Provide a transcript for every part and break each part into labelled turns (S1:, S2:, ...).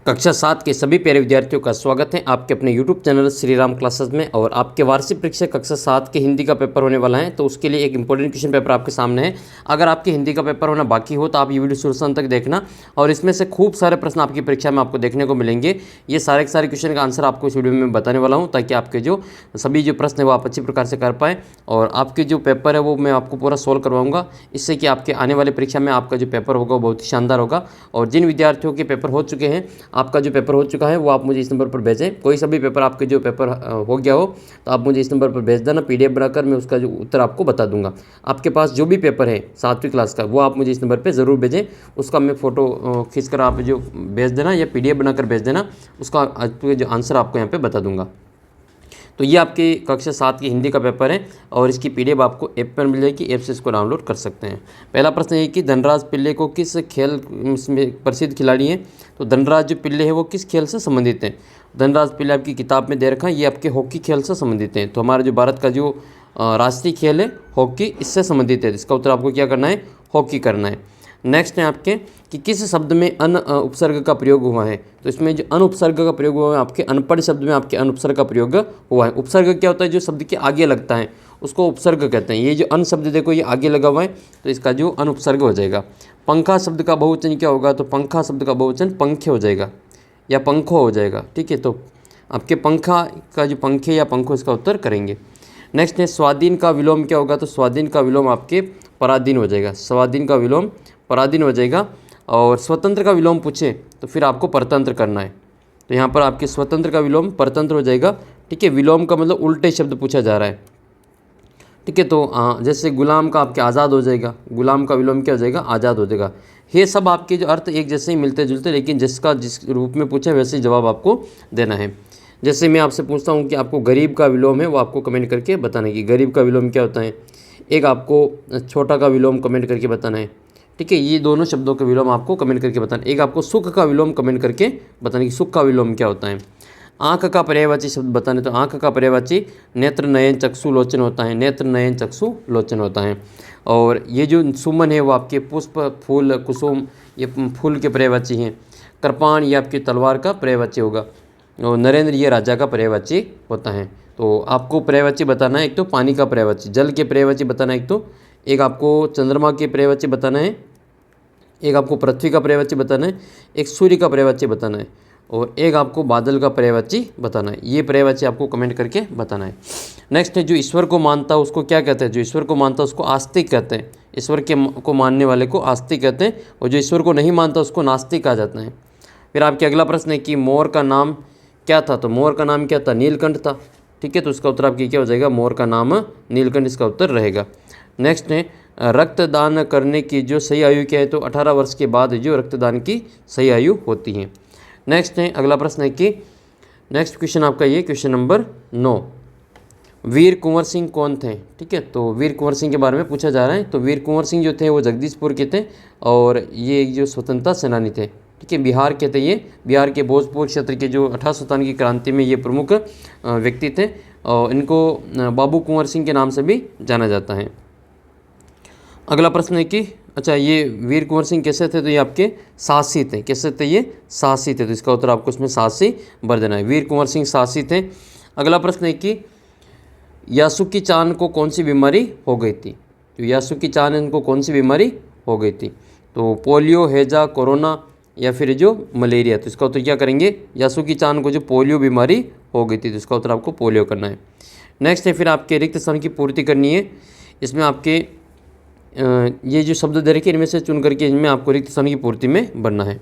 S1: कक्षा 7 के सभी प्यारे विद्यार्थियों का स्वागत है आपके अपने YouTube channel Shri Ram classes में। और आपके वार्षिक परीक्षा कक्षा 7 के हिंदी का पेपर होने वाला है, तो उसके लिए एक इंपॉर्टेंट क्वेश्चन पेपर आपके सामने है। अगर आपके हिंदी का पेपर होना बाकी हो तो आप ये वीडियो शुरू से अंत तक देखना, और इसमें से खूब सारे प्रश्न आपकी परीक्षा में आपको देखने को मिलेंगे। ये सारे के सारे क्वेश्चन का आंसर आपको इस वीडियो में बताने वाला हूँ, ताकि आपके जो सभी जो प्रश्न है वो आप अच्छी प्रकार से कर पाएँ, और आपके जो पेपर है वो मैं आपको पूरा सोल्व करवाऊँगा, इससे कि आपके आने वाले परीक्षा में आपका जो पेपर होगा वो बहुत ही शानदार होगा। और जिन विद्यार्थियों के पेपर हो चुके हैं, आपका जो पेपर हो चुका है वो आप मुझे इस नंबर पर भेजें। कोई सा भी पेपर आपके जो पेपर हो गया हो तो आप मुझे इस नंबर पर भेज देना, पीडीएफ बनाकर मैं उसका जो उत्तर आपको बता दूंगा। आपके पास जो भी पेपर है 7वीं क्लास का वो आप मुझे इस नंबर पर ज़रूर भेजें, उसका मैं फ़ोटो खींचकर आप जो भेज देना या पीडीएफ बनाकर भेज देना, उसका जो आंसर आपको यहाँ पर बता दूँगा। तो ये आपकी कक्षा 7 की हिंदी का पेपर है, और इसकी पीडीएफ आपको ऐप पर मिल जाएगी, ऐप से इसको डाउनलोड कर सकते हैं। पहला प्रश्न है कि धनराज पिल्ले को किस खेल में प्रसिद्ध खिलाड़ी हैं। तो धनराज जो पिल्ले है वो किस खेल से संबंधित हैं। धनराज पिल्ले आपकी किताब में दे रखा है, ये आपके हॉकी खेल से संबंधित हैं। तो हमारा जो भारत का जो राष्ट्रीय खेल है हॉकी, इससे संबंधित है। इसका उत्तर आपको क्या करना है, हॉकी करना है। नेक्स्ट है आपके कि किस शब्द में अन उपसर्ग का प्रयोग हुआ है। तो इसमें जो अन उपसर्ग का प्रयोग हुआ है, आपके अनपढ़ शब्द में आपके अन उपसर्ग का प्रयोग हुआ है। उपसर्ग क्या होता है, जो शब्द के आगे लगता है उसको उपसर्ग कहते हैं। ये जो अन शब्द देखो ये आगे लगा हुआ है, तो इसका जो अन उपसर्ग हो जाएगा। पंखा शब्द का बहुवचन क्या होगा, तो पंखा शब्द का बहुवचन पंखे हो जाएगा या पंखो हो जाएगा। ठीक है, तो आपके पंखा का जो पंखे या पंखो, इसका उत्तर करेंगे। नेक्स्ट है स्वाधीन का विलोम क्या होगा। तो स्वाधीन का विलोम आपके पराधीन हो जाएगा। स्वाधीन का विलोम पराधीन हो जाएगा। और स्वतंत्र का विलोम पूछे तो फिर आपको परतंत्र करना है। तो यहाँ पर आपके स्वतंत्र का विलोम परतंत्र हो जाएगा। ठीक है, विलोम का मतलब उल्टे शब्द पूछा जा रहा है। ठीक है, तो जैसे गुलाम का आपके आज़ाद हो जाएगा, गुलाम का विलोम क्या हो जाएगा, आज़ाद हो जाएगा। ये सब आपके जो अर्थ एक जैसे ही मिलते जुलते, लेकिन जिसका जिस रूप में पूछे वैसे ही जवाब आपको देना है। जैसे मैं आपसे पूछता हूँ कि आपको गरीब का विलोम है, वो आपको कमेंट करके बताना है कि गरीब का विलोम क्या होता है। एक आपको छोटा का विलोम कमेंट करके बताना है। ठीक है, ये दोनों शब्दों के विलोम आपको कमेंट करके बताना। एक आपको सुख का विलोम कमेंट करके बताना कि सुख का विलोम क्या होता है। आँख का पर्यायवाची शब्द बताने, तो आँख का पर्यायवाची नेत्र नयन चक्षु लोचन होता है। नेत्र नयन चक्षु लोचन होता है। और ये जो सुमन है वो आपके पुष्प फूल कुसुम, ये फूल के पर्यायवाची हैं। कृपाण ये आपकी तलवार का पर्यायवाची होगा। और नरेंद्र ये राजा का पर्यायवाची होता है। तो आपको पर्यायवाची बताना है, एक तो पानी का पर्यायवाची, जल के पर्यायवाची बताना है, एक आपको चंद्रमा के पर्यायवाची बताना है, एक आपको पृथ्वी का पर्यायवाची बताना है, एक सूर्य का पर्यायवाची बताना है, और एक आपको बादल का पर्यायवाची बताना है। ये पर्यायवाची आपको कमेंट करके बताना है। नेक्स्ट है जो ईश्वर को मानता है उसको क्या कहते हैं। जो ईश्वर को मानता है उसको आस्तिक कहते हैं। ईश्वर को मानने वाले को आस्तिक कहते हैं, और जो ईश्वर को नहीं मानता उसको नास्तिक कहा जाता है। फिर आपके अगला प्रश्न है कि मोर का नाम क्या था। तो मोर का नाम क्या था, नीलकंठ था। ठीक है, तो इसका उत्तर आपकी क्या हो जाएगा, मोर का नाम नीलकंठ इसका उत्तर रहेगा। नेक्स्ट है रक्तदान करने की जो सही आयु क्या है। तो 18 वर्ष के बाद जो रक्तदान की सही आयु होती है। नेक्स्ट है अगला प्रश्न है कि नेक्स्ट क्वेश्चन आपका ये क्वेश्चन नंबर 9, वीर कुंवर सिंह कौन थे। ठीक है, तो वीर कुंवर सिंह के बारे में पूछा जा रहा है। तो वीर कुंवर सिंह जो थे वो जगदीशपुर के थे, और ये जो स्वतंत्रता सेनानी थे। ठीक है, बिहार के थे ये, बिहार के भोजपुर क्षेत्र के जो 1857 की क्रांति में ये प्रमुख व्यक्ति थे, और इनको बाबू कुंवर सिंह के नाम से भी जाना जाता है। अगला प्रश्न है कि अच्छा ये वीर कुंवर सिंह कैसे थे। तो ये आपके साहसी थे। कैसे थे, ये साहसी थे। तो इसका उत्तर आपको इसमें साहसी भर देना है। वीर कुंवर सिंह साहसी थे। अगला प्रश्न है कि यासुकी चान को कौन सी बीमारी हो गई थी। तो यासुकी चान इनको कौन सी बीमारी हो गई थी। तो पोलियो, हैजा, कोरोना या फिर जो मलेरिया। तो इसका उत्तर क्या करेंगे, यासुकी चान को जो पोलियो बीमारी हो गई थी, तो इसका उत्तर आपको पोलियो करना है। नेक्स्ट है फिर आपके रिक्त स्थान की पूर्ति करनी है। इसमें आपके ये जो शब्द दे रखे इनमें से चुन करके इनमें आपको रिक्त स्थान की पूर्ति में बनना है।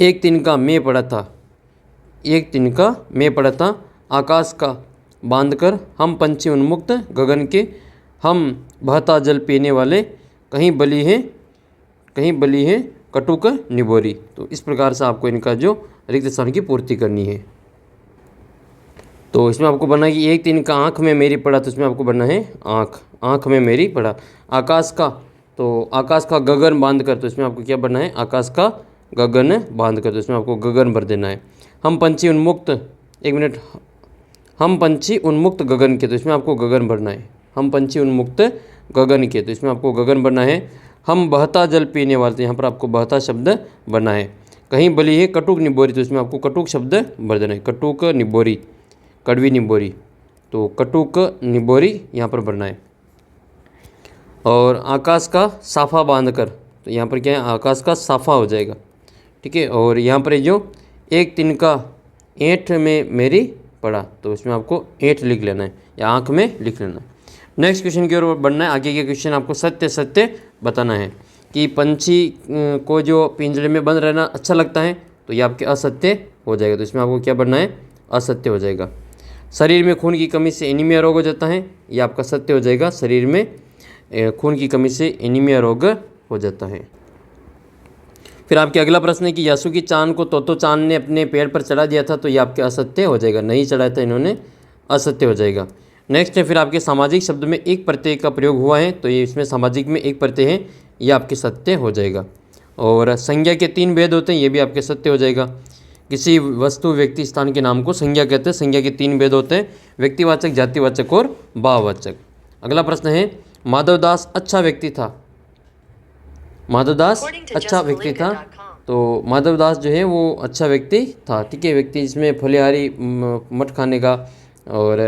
S1: एक तिनका मैं पड़ा था, एक तिनका मैं पड़ा था, आकाश का बांधकर हम पंछी उन्मुक्त गगन के, हम बहता जल पीने वाले, कहीं बली है कहीं बली है कटुक निबोरी। तो इस प्रकार से आपको इनका जो रिक्त स्थान की पूर्ति करनी है। तो इसमें आपको बनना है कि एक तिनका आँख में मेरी पड़ा। तो इसमें आपको बनना है आँख, आँख में मेरी पड़ा। आकाश का, तो आकाश का गगन बांध कर। तो इसमें आपको क्या बनना है, आकाश का गगन बांध कर। तो इसमें आपको गगन भर देना है। हम पंछी उन्मुक्त, एक मिनट, हम पंछी उन्मुक्त गगन के। तो इसमें आपको गगन भरना है। हम पंछी उन्मुक्त गगन के। तो इसमें आपको गगन भरना है। हम बहता जल पीने वाले। तो यहाँ पर आपको बहता शब्द बनना है। कहीं बली है कटुक निबोरी, तो इसमें आपको कटुक शब्द भर देना है, कटुक निबोरी, कड़वी निबोरी, तो कटुक निबोरी यहाँ पर भरना है। और आकाश का साफा बांध कर, तो यहाँ पर क्या है, आकाश का साफा हो जाएगा, ठीक है। और यहाँ पर जो एक तिनका ऐंठ में मेरी पड़ा, तो इसमें आपको ऐंठ लिख लेना है या आँख में लिख लेना है। नेक्स्ट क्वेश्चन की ओर बढ़ना है। आगे के क्वेश्चन आपको सत्य सत्य बताना है कि पंछी को जो पिंजरे में बंद रहना अच्छा लगता है, तो ये आपके असत्य हो जाएगा, तो इसमें आपको क्या बनना है, असत्य हो जाएगा। शरीर में खून की कमी से एनीमिया रोग हो जाता है, ये आपका सत्य हो जाएगा, शरीर में खून की कमी से एनीमिया रोग हो जाता है। फिर आपके अगला प्रश्न है कि यासुकी चांद को तोतो चांद ने अपने पेड़ पर चढ़ा दिया था, तो ये आपके असत्य हो जाएगा, नहीं चढ़ाया था इन्होंने, असत्य हो जाएगा। नेक्स्ट है फिर आपके सामाजिक शब्द में एक प्रत्यय का प्रयोग हुआ है, तो ये इसमें सामाजिक में एक प्रत्यय है, ये आपके सत्य हो जाएगा। और संज्ञा के 3 भेद होते हैं, ये भी आपके सत्य हो जाएगा। किसी वस्तु व्यक्ति स्थान के नाम को संज्ञा कहते हैं, संज्ञा के 3 भेद होते हैं, व्यक्तिवाचक, जातिवाचक और भाववाचक। अगला प्रश्न है माधवदास अच्छा व्यक्ति था, माधवदास अच्छा व्यक्ति था, तो माधवदास जो है वो अच्छा व्यक्ति था, ठीक है। व्यक्ति इसमें फलिहारी मठ खाने का। और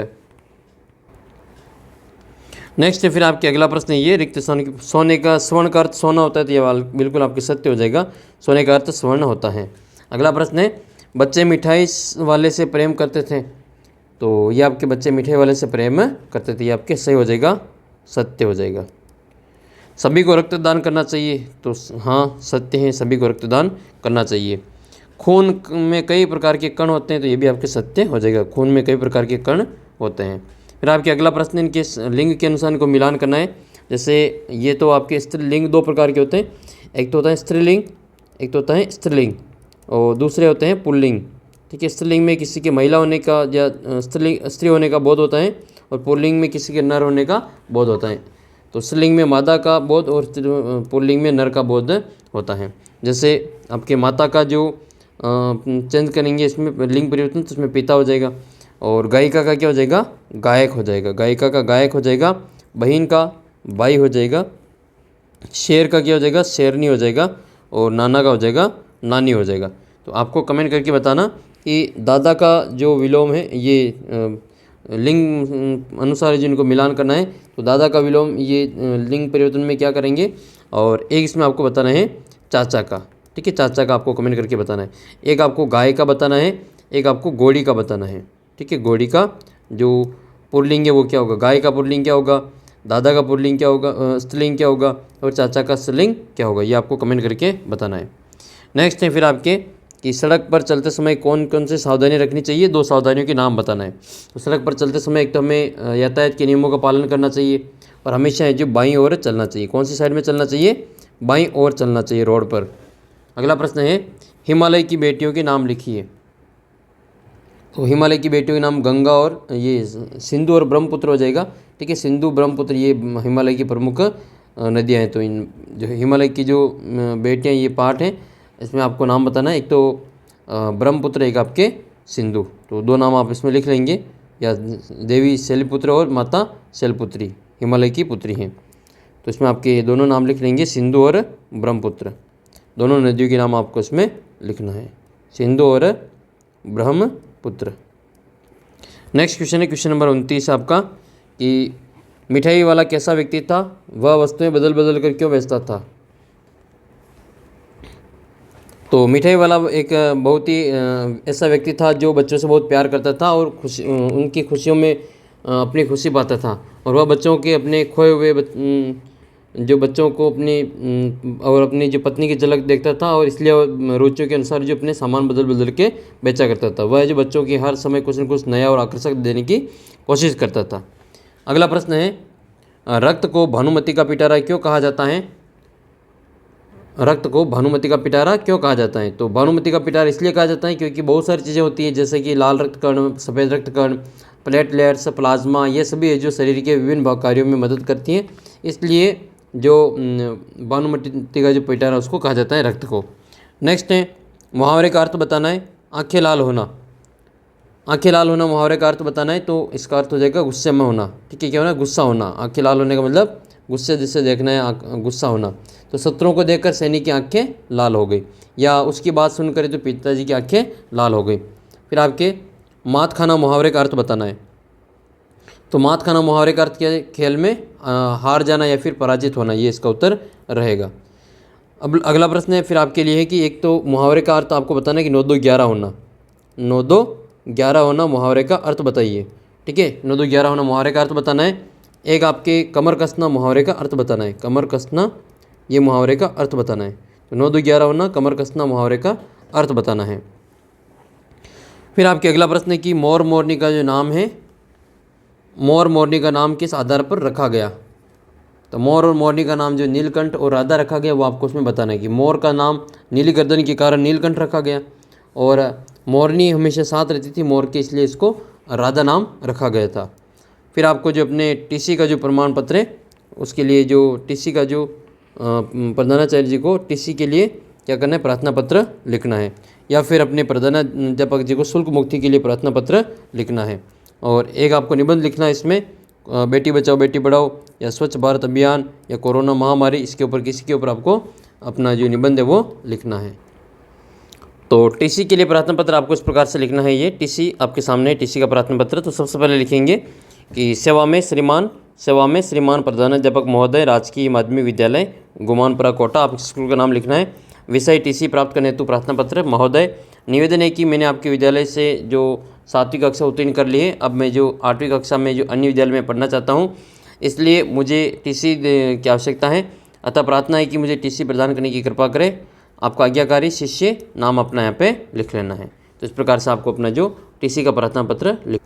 S1: नेक्स्ट है फिर आपके अगला प्रश्न है ये रिक्त सोने का स्वर्ण का अर्थ सोना होता है, तो ये बिल्कुल आपके सत्य हो जाएगा, सोने का अर्थ स्वर्ण होता है। अगला प्रश्न है बच्चे मिठाई वाले से प्रेम करते थे, तो ये आपके बच्चे मिठाई वाले से प्रेम करते थे, ये आपके सही हो जाएगा, सत्य हो जाएगा। सभी को रक्तदान करना चाहिए, तो हाँ सत्य है, सभी को रक्तदान करना चाहिए। खून में कई प्रकार के कण होते हैं, तो ये भी आपके सत्य हो जाएगा, खून में कई प्रकार के कण होते हैं। फिर आपके अगला प्रश्न इनके लिंग के अनुसार इनको मिलान करना है। जैसे ये तो आपके स्त्रीलिंग 2 प्रकार के होते हैं, एक तो होता है स्त्रीलिंग, एक तो होता है स्त्रीलिंग, और दूसरे होते हैं पुल्लिंग, ठीक है। स्त्रीलिंग में किसी के महिला होने का या स्त्री होने का बोध होता है, और पुल्लिंग में किसी के नर होने का बोध होता है। तो स्त्रीलिंग में मादा का बोध और पुल्लिंग में नर का बोध होता है। जैसे आपके माता का जो चेंज करेंगे इसमें लिंग परिवर्तन, तो उसमें पिता हो जाएगा। और गायिका का क्या हो जाएगा, गायक हो जाएगा, गायिका का गायक हो जाएगा। बहन का बाई हो जाएगा। शेर का क्या हो जाएगा, शेरनी हो जाएगा। और नाना का हो जाएगा, नानी हो जाएगा। तो आपको कमेंट करके बताना कि दादा का जो विलोम है ये लिंग अनुसार जिनको मिलान करना है, तो दादा का विलोम ये लिंग परिवर्तन में क्या करेंगे। और एक इसमें आपको बताना है चाचा का, ठीक है, चाचा का आपको कमेंट करके बताना है। एक आपको गाय का बताना है, एक आपको घोड़ी का बताना है, ठीक है। घोड़ी का जो पुल्लिंग है वो क्या होगा, गाय का पुल्लिंग क्या होगा, दादा का पुल्लिंग क्या होगा, स्त्रीलिंग क्या होगा, और चाचा का स्त्रीलिंग क्या होगा, ये आपको कमेंट करके बताना है। नेक्स्ट है फिर आपके कि सड़क पर चलते समय कौन कौन से सावधानी रखनी चाहिए, 2 सावधानियों के नाम बताना है। तो सड़क पर चलते समय एक तो हमें यातायात के नियमों का पालन करना चाहिए, और हमेशा है जो बाईं ओर चलना चाहिए। कौन सी साइड में चलना चाहिए, बाईं ओर चलना चाहिए रोड पर। अगला प्रश्न है हिमालय की बेटियों के नाम लिखिए। तो हिमालय की बेटियों के नाम गंगा और ये सिंधु और ब्रह्मपुत्र हो जाएगा, ठीक है। सिंधु ब्रह्मपुत्र ये हिमालय की प्रमुख नदियाँ हैं। तो इन जो हिमालय की जो बेटियाँ ये पार्ट हैं, इसमें आपको नाम बताना है। एक तो ब्रह्मपुत्र, एक आपके सिंधु, तो 2 नाम आप इसमें लिख लेंगे, या देवी शैलपुत्र और माता शैलपुत्री हिमालय की पुत्री हैं। तो इसमें आपके दोनों नाम लिख लेंगे, सिंधु और ब्रह्मपुत्र, दोनों नदियों के नाम आपको इसमें लिखना है, सिंधु और ब्रह्मपुत्र। नेक्स्ट क्वेश्चन है क्वेश्चन नंबर 29 आपका कि मिठाई वाला कैसा व्यक्ति था, वह वस्तुएं बदल बदल कर क्यों बेचता था। तो मिठाई वाला एक बहुत ही ऐसा व्यक्ति था जो बच्चों से बहुत प्यार करता था और उनकी खुशियों में अपनी खुशी पाता था। और वह बच्चों के अपने खोए हुए जो बच्चों को अपनी और अपनी जो पत्नी की झलक देखता था, और इसलिए वह रुचियों के अनुसार जो अपने सामान बदल बदल के बेचा करता था। वह जो बच्चों की हर समय कुछ न कुछ नया और आकर्षक देने की कोशिश करता था। अगला प्रश्न है रक्त को भानुमति का पिटारा क्यों कहा जाता है। रक्त को भानुमति का पिटारा क्यों कहा जाता है। तो भानुमति का पिटारा इसलिए कहा जाता है क्योंकि बहुत सारी चीज़ें होती हैं, जैसे कि लाल रक्त कण, सफ़ेद रक्त कण, प्लेटलेट्स, प्लाज्मा, ये सभी है जो शरीर के विभिन्न कार्यों में मदद करती हैं। इसलिए जो भानुमति का जो पिटारा उसको कहा जाता है रक्त को। नेक्स्ट है मुहावरे का अर्थ बताना है। आंखें लाल होना, आंखें लाल होना मुहावरे का अर्थ बताना है। तो इसका अर्थ हो जाएगा गुस्से में होना, ठीक है। क्या होना, गुस्सा होना। आंखें लाल होने का मतलब गुस्से जिससे देखना है, गुस्सा होना। तो शत्रुओं को देखकर सैनिक की आंखें लाल हो गई, या उसकी बात सुनकर तो पिताजी की आंखें लाल हो गई। फिर आपके मात खाना मुहावरे का अर्थ बताना है। तो मात खाना मुहावरे का अर्थ क्या है? खेल में हार जाना या फिर पराजित होना, ये इसका उत्तर रहेगा। अब अगला प्रश्न है फिर आपके लिए है कि एक तो मुहावरे का अर्थ आपको बताना है कि 9-2-11 होना, 9-2-11 होना मुहावरे का अर्थ बताइए। ठीक है, 9-2-11 होना मुहावरे का अर्थ बताना है। एक आपके कमर कसना मुहावरे का अर्थ बताना है, कमर कसना ये मुहावरे का अर्थ बताना है। तो 9-2-11 होना कमर कसना मुहावरे का अर्थ बताना है। फिर आपके अगला प्रश्न है कि मोर मोरनी का जो नाम है, मोर मोरनी का नाम किस आधार पर रखा गया? तो मोर और मोरनी का नाम जो नीलकंठ और राधा रखा गया वो आपको उसमें बताना है कि मोर का नाम नीली गर्दन के कारण नीलकंठ रखा गया, और मोरनी हमेशा साथ रहती थी मोर के, इसलिए इसको राधा नाम रखा गया था। फिर आपको जो अपने टीसी का जो प्रमाण पत्र है उसके लिए जो टीसी का जो प्रधानाचार्य जी को टीसी के लिए क्या करना है? प्रार्थना पत्र लिखना है, या फिर अपने प्रधानाध्यापक जी को शुल्क मुक्ति के लिए प्रार्थना पत्र लिखना है। और एक आपको निबंध लिखना है इसमें, बेटी बचाओ बेटी पढ़ाओ या स्वच्छ भारत अभियान या कोरोना महामारी, इसके ऊपर किसी के ऊपर आपको अपना जो निबंध है वो लिखना है। तो टीसी के लिए प्रार्थना पत्र आपको इस प्रकार से लिखना है। ये टीसी आपके सामने है, टीसी का प्रार्थना पत्र। तो सबसे पहले लिखेंगे कि सेवा में श्रीमान प्रधानाध्यापक महोदय, राजकीय माध्यमिक विद्यालय गुमानपुरा कोटा, आप स्कूल का नाम लिखना है। विषय टीसी प्राप्त करने हेतु प्रार्थना पत्र। महोदय, निवेदन है कि मैंने आपके विद्यालय से जो 7वीं कक्षा उत्तीर्ण कर ली है, अब मैं जो 8वीं कक्षा में जो अन्य विद्यालय में पढ़ना चाहता हूँ, इसलिए मुझे टीसी की आवश्यकता है। अतः प्रार्थना है कि मुझे टीसी प्रदान करने की कृपा करें। आपका आज्ञाकारी शिष्य, नाम अपना यहाँ पे लिख लेना है। तो इस प्रकार से आपको अपना जो टीसी का प्रार्थना पत्र लिख,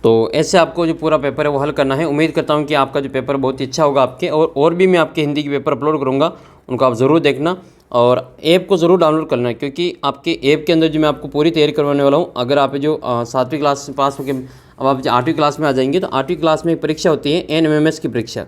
S1: तो ऐसे आपको जो पूरा पेपर है वो हल करना है। उम्मीद करता हूँ कि आपका जो पेपर बहुत ही अच्छा होगा आपके, और भी मैं आपके हिंदी के पेपर अपलोड करूँगा, उनको आप ज़रूर देखना और ऐप को ज़रूर डाउनलोड करना है, क्योंकि आपके ऐप के अंदर जो मैं आपको पूरी तैयारी करवाने वाला हूँ। अगर आप जो 7वीं क्लास से पास होकर अब आप 8वीं क्लास में आ जाएंगे, तो 8वीं क्लास में एक परीक्षा होती है NMMS की परीक्षा।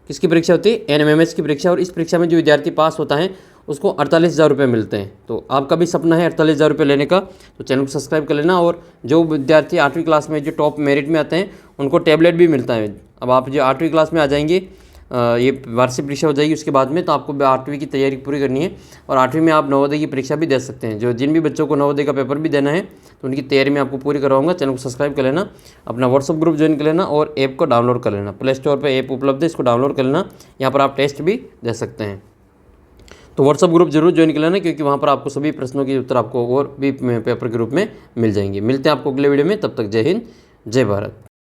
S1: किसकी परीक्षा होती है? NMMS की परीक्षा। और इस परीक्षा में जो विद्यार्थी पास होता है उसको 48,000 रुपये मिलते हैं। तो आपका भी सपना है 48,000 रुपये लेने का, तो चैनल को सब्सक्राइब कर लेना। और जो विद्यार्थी 8वीं क्लास में जो टॉप मेरिट में आते हैं उनको टैबलेट भी मिलता है। अब आप जो 8वीं क्लास में आ जाएंगे, ये वार्षिक परीक्षा हो जाएगी उसके बाद में, तो आपको 8वीं की तैयारी पूरी करनी है। और 8वीं में आप नवोदय की परीक्षा भी दे सकते हैं। जो जिन भी बच्चों को नवोदय का पेपर भी देना है तो उनकी तैयारी में आपको पूरी करवाऊंगा। चैनल को सब्सक्राइब कर लेना, अपना व्हाट्सअप ग्रुप ज्वाइन कर लेना और ऐप को डाउनलोड कर लेना। प्ले स्टोर पर ऐप उपलब्ध है, इसको डाउनलोड कर लेना। यहाँ पर आप टेस्ट भी दे सकते हैं। तो व्हाट्सअप ग्रुप जरूर ज्वाइन कर लेना, क्योंकि वहाँ पर आपको सभी प्रश्नों के उत्तर आपको और भी पेपर के रूप में मिल जाएंगे। मिलते हैं आपको अगले वीडियो में, तब तक जय हिंद जय भारत।